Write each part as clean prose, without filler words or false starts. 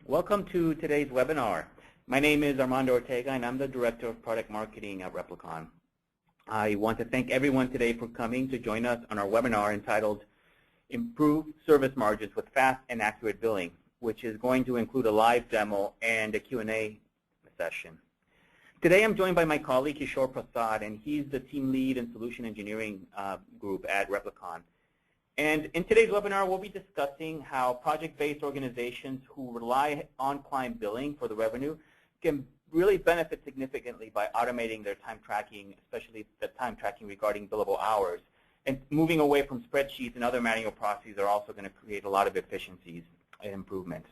Welcome to today's webinar. My name is Armando Ortega, and I'm the Director of Product Marketing at Replicon. I want to thank everyone today for coming to join us on our webinar entitled Improve Service Margins with Fast and Accurate Billing, which is going to include a live demo and a Q&A session. Today I'm joined by my colleague Kishore Prasad, and he's the team lead in solution engineering group at Replicon. And in today's webinar, we'll be discussing how project-based organizations who rely on client billing for the revenue can really benefit significantly by automating their time tracking, especially the time tracking regarding billable hours. And moving away from spreadsheets and other manual processes are also going to create a lot of efficiencies and improvement.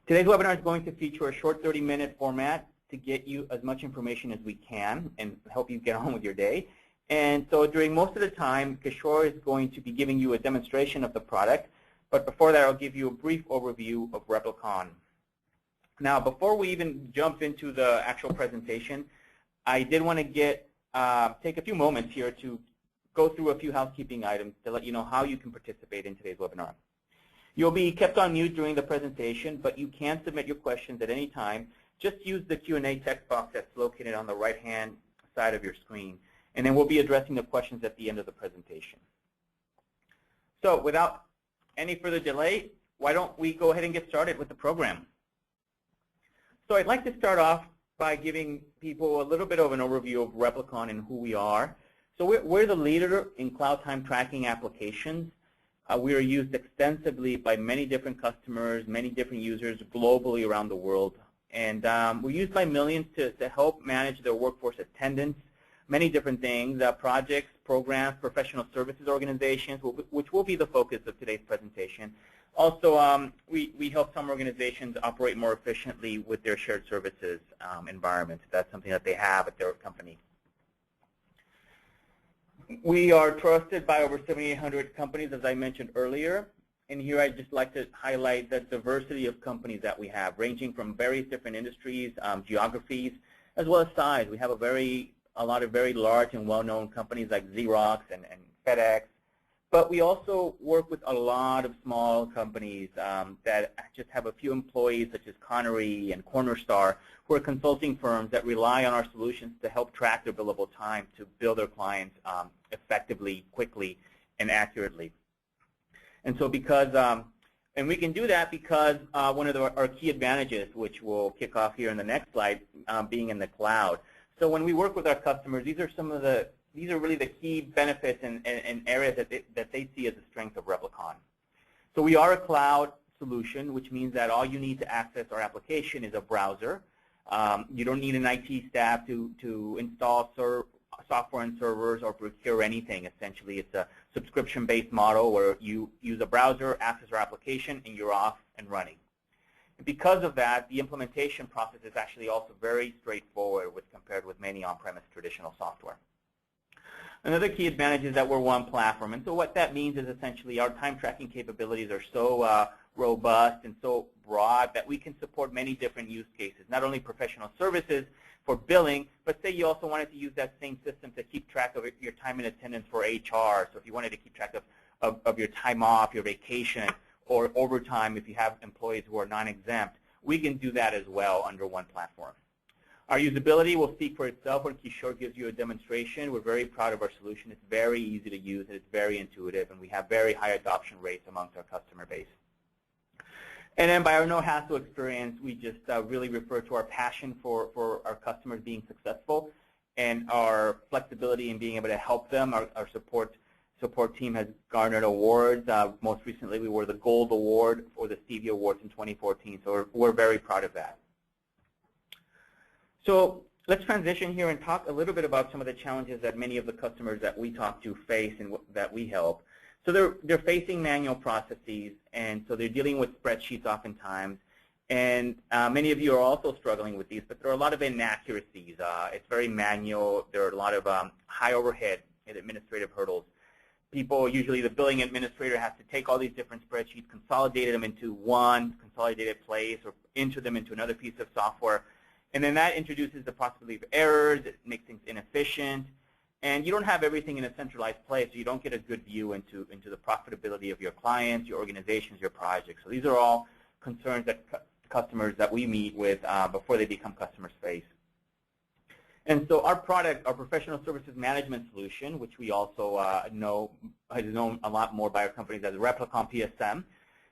Today's webinar is going to feature a short 30-minute format to get you as much information as we can and help you get on with your day. And so during most of the time, Kishore is going to be giving you a demonstration of the product. But before that, I'll give you a brief overview of Replicon. Now, before we even jump into the actual presentation, I did want to take a few moments here to go through a few housekeeping items to let you know how you can participate in today's webinar. You'll be kept on mute during the presentation, but you can submit your questions at any time. Just use the Q&A text box that's located on the right-hand side of your screen. And then we'll be addressing the questions at the end of the presentation. So without any further delay, why don't we go ahead and get started with the program. So I'd like to start off by giving people a little bit of an overview of Replicon and who we are. So we're the leader in cloud time tracking applications. We are used extensively by many different customers, many different users globally around the world. And we're used by millions to help manage their workforce attendance, many different things, projects, programs, professional services organizations, which will be the focus of today's presentation. Also, we help some organizations operate more efficiently with their shared services environments. That's something that they have at their company. We are trusted by over 7,800 companies, as I mentioned earlier. And here I'd just like to highlight the diversity of companies that we have, ranging from various different industries, geographies, as well as size. We have a lot of very large and well-known companies like Xerox and FedEx. But we also work with a lot of small companies that just have a few employees, such as Connery and Cornerstar, who are consulting firms that rely on our solutions to help track their billable time to bill their clients effectively, quickly, and accurately. And so and we can do that because one of our key advantages, which we'll kick off here in the next slide, being in the cloud. So when we work with our customers, these are really the key benefits and areas that they see as a strength of Replicon. So we are a cloud solution, which means that all you need to access our application is a browser. You don't need an IT staff to install software and servers or procure anything. Essentially, it's a subscription-based model where you use a browser, access our application, and you're off and running. Because of that, the implementation process is actually also very straightforward compared with many on-premise traditional software. Another key advantage is that we're one platform. And so what that means is essentially our time tracking capabilities are so robust and so broad that we can support many different use cases, not only professional services for billing, but say you also wanted to use that same system to keep track of your time and attendance for HR. So if you wanted to keep track of your time off, your vacation, or overtime if you have employees who are non-exempt, we can do that as well under one platform. Our usability will speak for itself when Kishore gives you a demonstration. We're very proud of our solution. It's very easy to use, and it's very intuitive, and we have very high adoption rates amongst our customer base. And then by our no-hassle experience, we just really refer to our passion for our customers being successful and our flexibility in being able to help them. Our support team has garnered awards. Most recently, we were the Gold Award for the Stevie Awards in 2014, so we're very proud of that. So let's transition here and talk a little bit about some of the challenges that many of the customers that we talk to face and that we help. So they're facing manual processes, and so they're dealing with spreadsheets oftentimes. And many of you are also struggling with these, but there are a lot of inaccuracies. It's very manual. There are a lot of high overhead and administrative hurdles. People, usually the billing administrator, has to take all these different spreadsheets, consolidate them into one consolidated place, or enter them into another piece of software. And then that introduces the possibility of errors. It makes things inefficient. And you don't have everything in a centralized place, so you don't get a good view into the profitability of your clients, your organizations, your projects. So these are all concerns that customers that we meet with before they become customers face. And so our product, our professional services management solution, which we also know is known a lot more by our companies as Replicon PSM,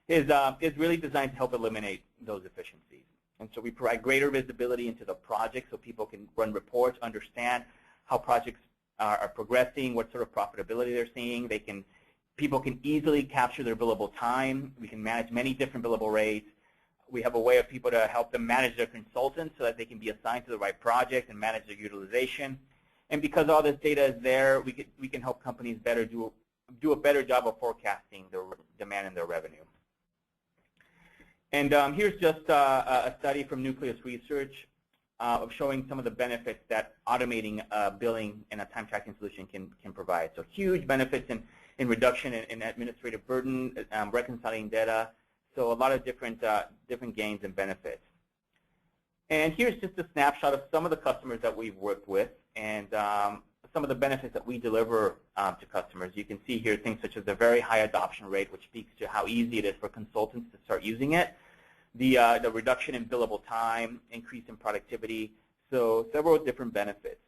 is really designed to help eliminate those efficiencies. And so we provide greater visibility into the project so people can run reports, understand how projects are progressing, what sort of profitability they're seeing. People can easily capture their billable time. We can manage many different billable rates. We have a way of people to help them manage their consultants so that they can be assigned to the right project and manage their utilization. And because all this data is there, we can help companies do a better job of forecasting their demand and their revenue. And here's just a study from Nucleus Research of showing some of the benefits that automating billing and a time tracking solution can provide. So huge benefits in reduction in administrative burden, reconciling data. So a lot of different gains and benefits. And here's just a snapshot of some of the customers that we've worked with and some of the benefits that we deliver to customers. You can see here things such as the very high adoption rate, which speaks to how easy it is for consultants to start using it. The reduction in billable time, increase in productivity, so several different benefits.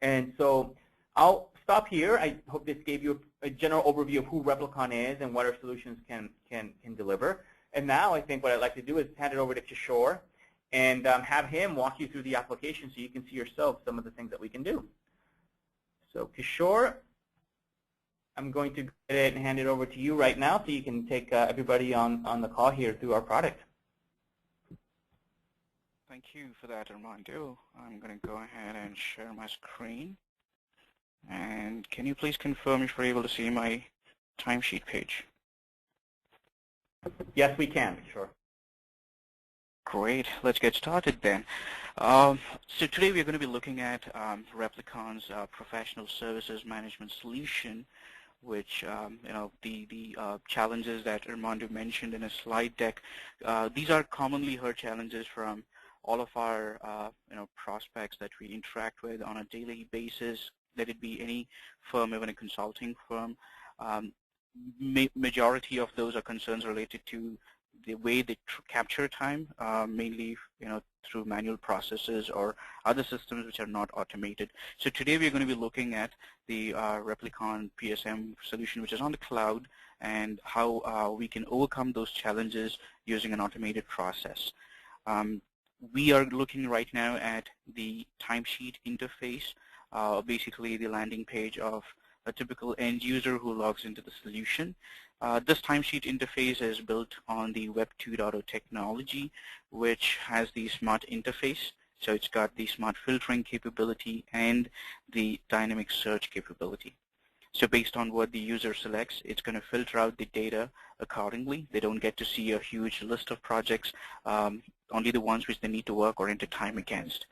And so I'll stop here. I hope this gave you a general overview of who Replicon is and what our solutions can deliver. And now I think what I'd like to do is hand it over to Kishore and have him walk you through the application so you can see yourself some of the things that we can do. So Kishore, I'm going to go ahead and hand it over to you right now so you can take everybody on the call here through our product. Thank you for that, Armando. I'm going to go ahead and share my screen. And can you please confirm if you're able to see my timesheet page? Yes, we can, sure. Great. Let's get started then. So today we're going to be looking at Replicon's professional services management solution, which the challenges that Armando mentioned in a slide deck. These are commonly heard challenges from all of our prospects that we interact with on a daily basis. Let it be any firm, even a consulting firm. Majority of those are concerns related to the way they capture time, mainly through manual processes or other systems which are not automated. So today we're going to be looking at the Replicon PSM solution, which is on the cloud, and how we can overcome those challenges using an automated process. We are looking right now at the timesheet interface, basically the landing page of a typical end user who logs into the solution. This timesheet interface is built on the Web 2.0 technology, which has the smart interface. So it's got the smart filtering capability and the dynamic search capability. So based on what the user selects, it's going to filter out the data accordingly. They don't get to see a huge list of projects, only the ones which they need to work or enter time against.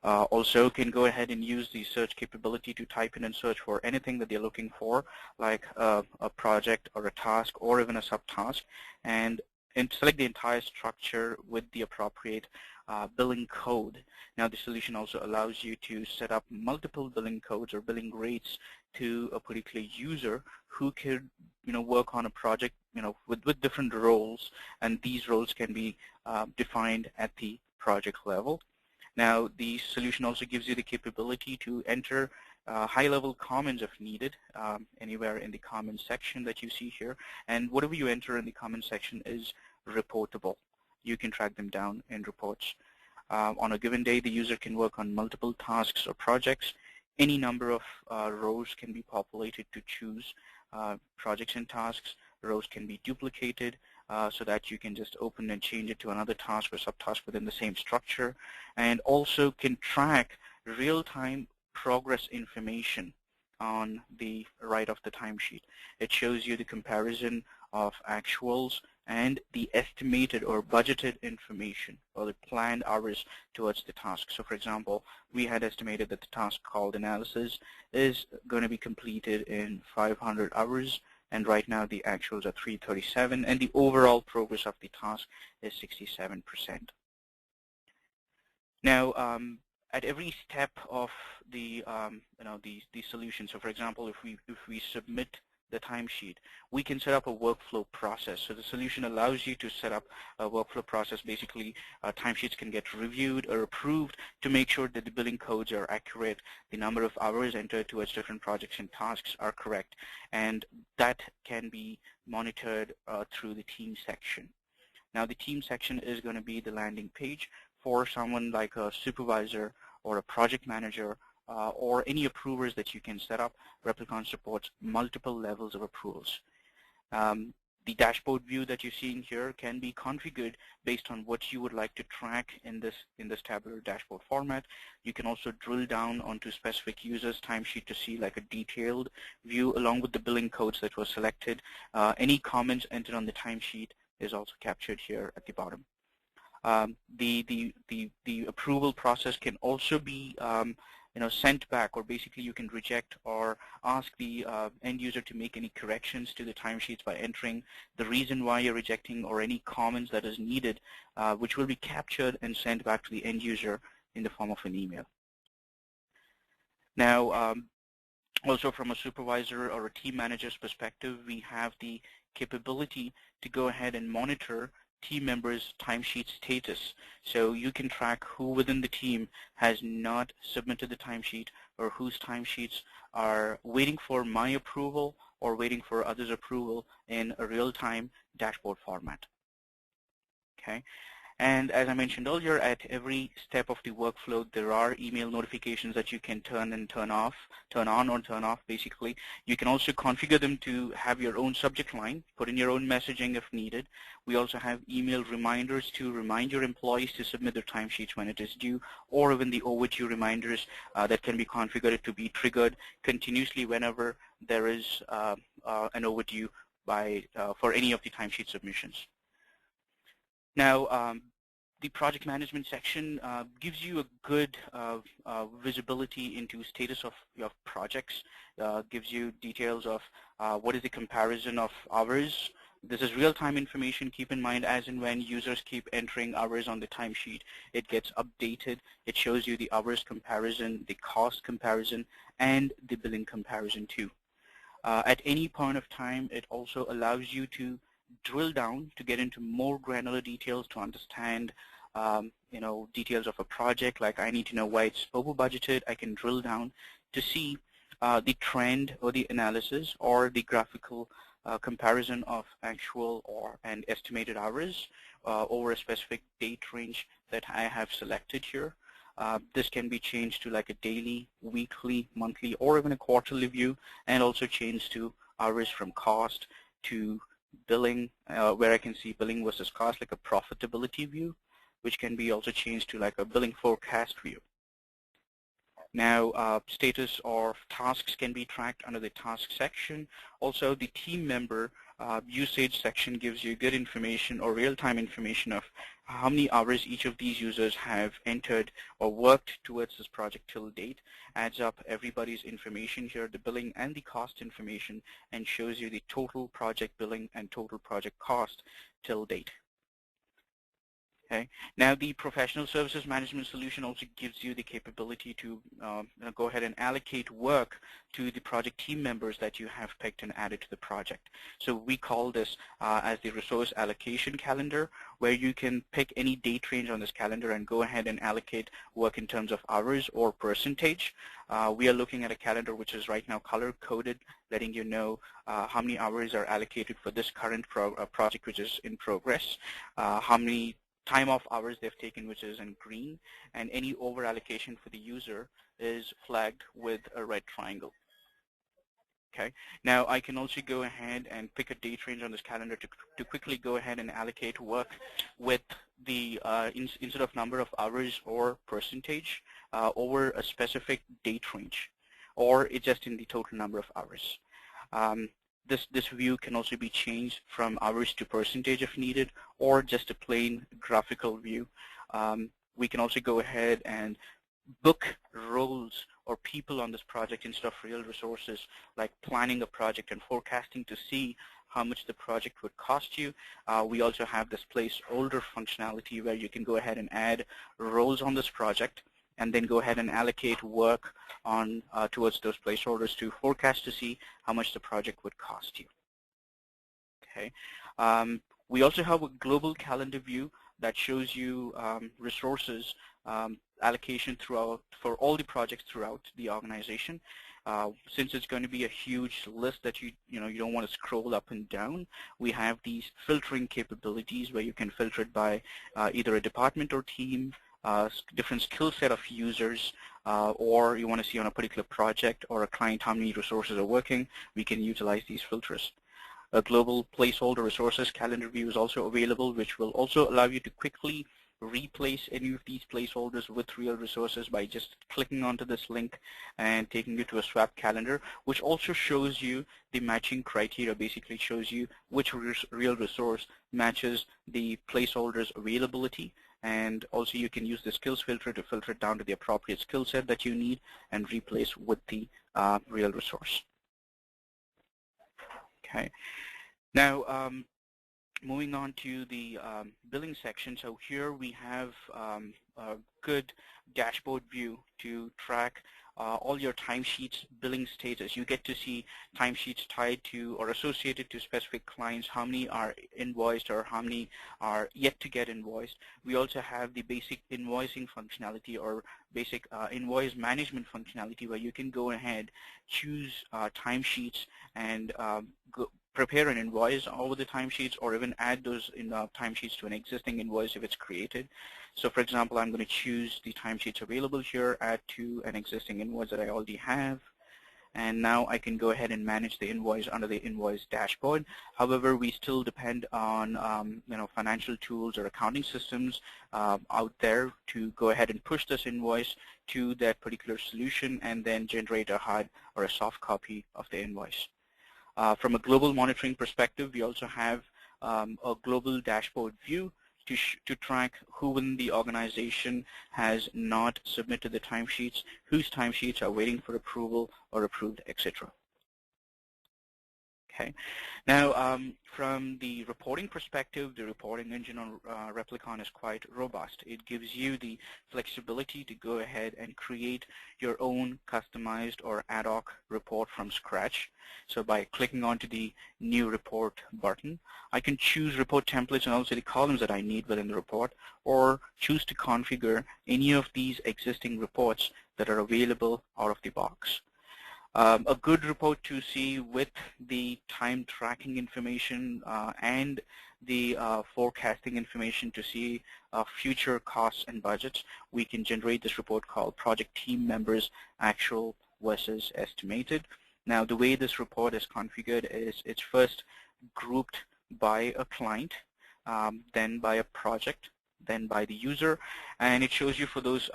Also can go ahead and use the search capability to type in and search for anything that they're looking for, like a project or a task or even a subtask, and select the entire structure with the appropriate billing code. Now the solution also allows you to set up multiple billing codes or billing rates to a particular user who could work on a project with different roles, and these roles can be defined at the project level. Now, the solution also gives you the capability to enter high-level comments if needed, anywhere in the comments section that you see here. And whatever you enter in the comments section is reportable. You can track them down in reports. On a given day, the user can work on multiple tasks or projects. Any number of rows can be populated to choose projects and tasks. Rows can be duplicated, so that you can just open and change it to another task or subtask within the same structure, and also can track real-time progress information on the right of the timesheet. It shows you the comparison of actuals and the estimated or budgeted information or the planned hours towards the task. So for example, we had estimated that the task called analysis is going to be completed in 500 hours, and right now the actuals are 337, and the overall progress of the task is 67%. Now, at every step of the the solution, so for example, if we submit the timesheet, we can set up a workflow process. So the solution allows you to set up a workflow process. Basically, timesheets can get reviewed or approved to make sure that the billing codes are accurate, the number of hours entered towards different projects and tasks are correct, and that can be monitored through the team section. Now the team section is going to be the landing page for someone like a supervisor or a project manager or any approvers that you can set up. Replicon supports multiple levels of approvals. The dashboard view that you're seeing here can be configured based on what you would like to track in this tabular dashboard format. You can also drill down onto specific users' timesheet to see like a detailed view along with the billing codes that were selected. Any comments entered on the timesheet is also captured here at the bottom. The approval process can also be sent back, or basically you can reject or ask the end user to make any corrections to the timesheets by entering the reason why you're rejecting or any comments that is needed, which will be captured and sent back to the end user in the form of an email. Now, also from a supervisor or a team manager's perspective, we have the capability to go ahead and monitor team members' timesheet status. So you can track who within the team has not submitted the timesheet or whose timesheets are waiting for my approval or waiting for others' approval in a real-time dashboard format. Okay. And as I mentioned earlier, at every step of the workflow, there are email notifications that you can turn on or turn off, basically. You can also configure them to have your own subject line, put in your own messaging if needed. We also have email reminders to remind your employees to submit their timesheets when it is due, or even the overdue reminders that can be configured to be triggered continuously whenever there is an overdue for any of the timesheet submissions. Now, the project management section gives you a good visibility into status of your projects, gives you details of what is the comparison of hours. This is real-time information. Keep in mind, as and when users keep entering hours on the timesheet, it gets updated. It shows you the hours comparison, the cost comparison, and the billing comparison too. At any point of time, it also allows you to drill down to get into more granular details to understand details of a project. Like I need to know why it's over budgeted. I can drill down to see the trend or the analysis or the graphical comparison of actual and estimated hours over a specific date range that I have selected here. This can be changed to like a daily, weekly, monthly, or even a quarterly view, and also changed to hours from cost to billing, where I can see billing versus cost, like a profitability view, which can be also changed to like a billing forecast view. Now, status of tasks can be tracked under the task section. Also, the team member usage section gives you good information or real-time information of how many hours each of these users have entered or worked towards this project till date. Adds up everybody's information here, the billing and the cost information, and shows you the total project billing and total project cost till date. Okay. Now, the professional services management solution also gives you the capability to go ahead and allocate work to the project team members that you have picked and added to the project. So we call this as the resource allocation calendar, where you can pick any date range on this calendar and go ahead and allocate work in terms of hours or percentage. We are looking at a calendar which is right now color-coded, letting you know how many hours are allocated for this current project which is in progress, how many time off hours they've taken, which is in green, and any over allocation for the user is flagged with a red triangle. Okay. Now I can also go ahead and pick a date range on this calendar to quickly go ahead and allocate work with the instead of number of hours or percentage over a specific date range, or it's just in the total number of hours. This view can also be changed from hours to percentage if needed, or just a plain graphical view. We can also go ahead and book roles or people on this project instead of real resources, like planning a project and forecasting to see how much the project would cost you. We also have this placeholder functionality where you can go ahead and add roles on this project and then go ahead and allocate work on towards those placeholders to forecast to see how much the project would cost you. Okay. We also have a global calendar view that shows you resources allocation throughout for all the projects throughout the organization. Since it's going to be a huge list that you don't want to scroll up and down, we have these filtering capabilities where you can filter it by either a department or team, different skill set of users, or you want to see on a particular project or a client how many resources are working. We can utilize these filters. A global placeholder resources calendar view is also available, which will also allow you to quickly replace any of these placeholders with real resources by just clicking onto this link and taking you to a swap calendar, which also shows you the matching criteria, basically shows you which real resource matches the placeholder's availability. And also you can use the skills filter to filter it down to the appropriate skill set that you need and replace with the real resource. Okay. Now, moving on to the billing section. So here we have a good dashboard view to track all your timesheets billing status. You get to see timesheets tied to or associated to specific clients, how many are invoiced or how many are yet to get invoiced. We also have the basic invoicing functionality or basic invoice management functionality where you can go ahead, choose timesheets and prepare an invoice over the timesheets or even add those in timesheets to an existing invoice if it's created. So for example, I'm going to choose the timesheets available here, add to an existing invoice that I already have. And now I can go ahead and manage the invoice under the invoice dashboard. However, we still depend on financial tools or accounting systems out there to go ahead and push this invoice to that particular solution and then generate a hard or a soft copy of the invoice. From a global monitoring perspective, we also have a global dashboard view to track who within the organization has not submitted the timesheets, whose timesheets are waiting for approval or approved, etc. Okay. Now, from the reporting perspective, the reporting engine on Replicon is quite robust. It gives you the flexibility to go ahead and create your own customized or ad hoc report from scratch. So by clicking onto the New Report button, I can choose report templates and also the columns that I need within the report, or choose to configure any of these existing reports that are available out of the box. A good report to see with the time tracking information and the forecasting information to see future costs and budgets. We can generate this report called Project Team Members Actual versus Estimated. Now, the way this report is configured is it's first grouped by a client, then by a project, then by the user, and it shows you for those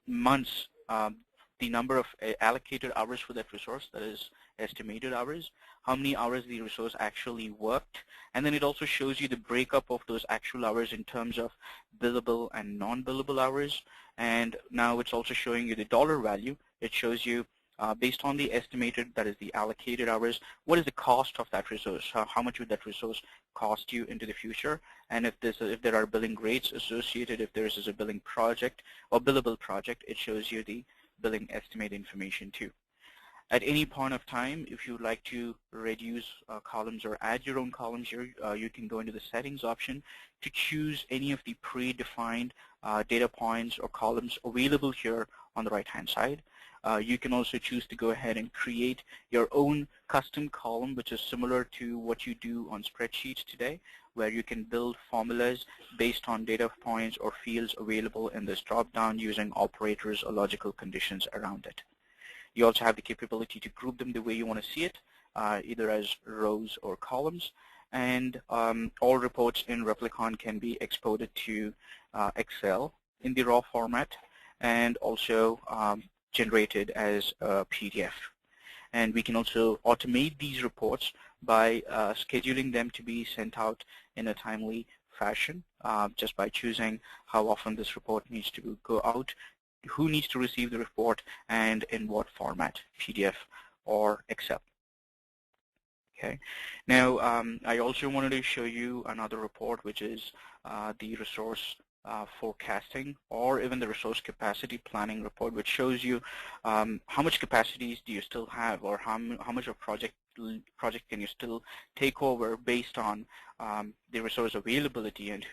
months the number of allocated hours for that resource, that is estimated hours, how many hours the resource actually worked, and then it also shows you the breakup of those actual hours in terms of billable and non-billable hours. And now it's also showing you the dollar value. It shows you based on the estimated, that is the allocated hours, what is the cost of that resource? How much would that resource cost you into the future? And if there are billing rates associated, if there is a billing project or billable project, it shows you the billing estimate information too. At any point of time, if you'd like to reduce columns or add your own columns here, you can go into the settings option to choose any of the predefined data points or columns available here on the right-hand side. You can also choose to go ahead and create your own custom column, which is similar to what you do on spreadsheets today, where you can build formulas based on data points or fields available in this drop-down using operators or logical conditions around it. You also have the capability to group them the way you want to see it, either as rows or columns. And all reports in Replicon can be exported to Excel in the raw format and also generated as a PDF. And we can also automate these reports by scheduling them to be sent out in a timely fashion, just by choosing how often this report needs to go out, who needs to receive the report, and in what format, PDF or Excel. Okay. Now, I also wanted to show you another report, which is the resource forecasting, or even the resource capacity planning report, which shows you how much capacities do you still have, or how much of project can you still take over based on the resource availability and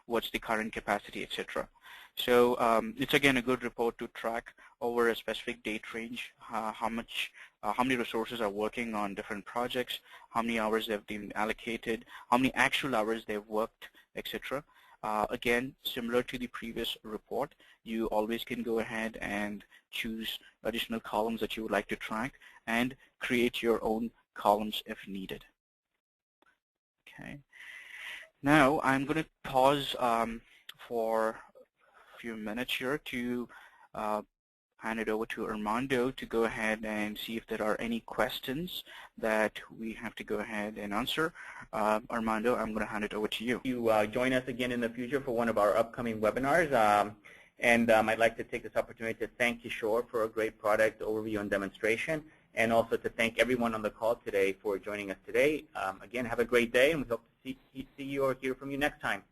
what's the current capacity, etc. So it's again a good report to track over a specific date range, how many resources are working on different projects, how many hours they've been allocated, how many actual hours they've worked, etc. Again, similar to the previous report, you always can go ahead and choose additional columns that you would like to track and create your own columns if needed. Okay. Now I'm going to pause for a few minutes here to hand it over to Armando to go ahead and see if there are any questions that we have to go ahead and answer. Armando, I'm going to hand it over to you. You join us again in the future for one of our upcoming webinars. I'd like to take this opportunity to thank Kishore for a great product overview and demonstration, and also to thank everyone on the call today for joining us today. Again, have a great day, and we hope to see you or hear from you next time.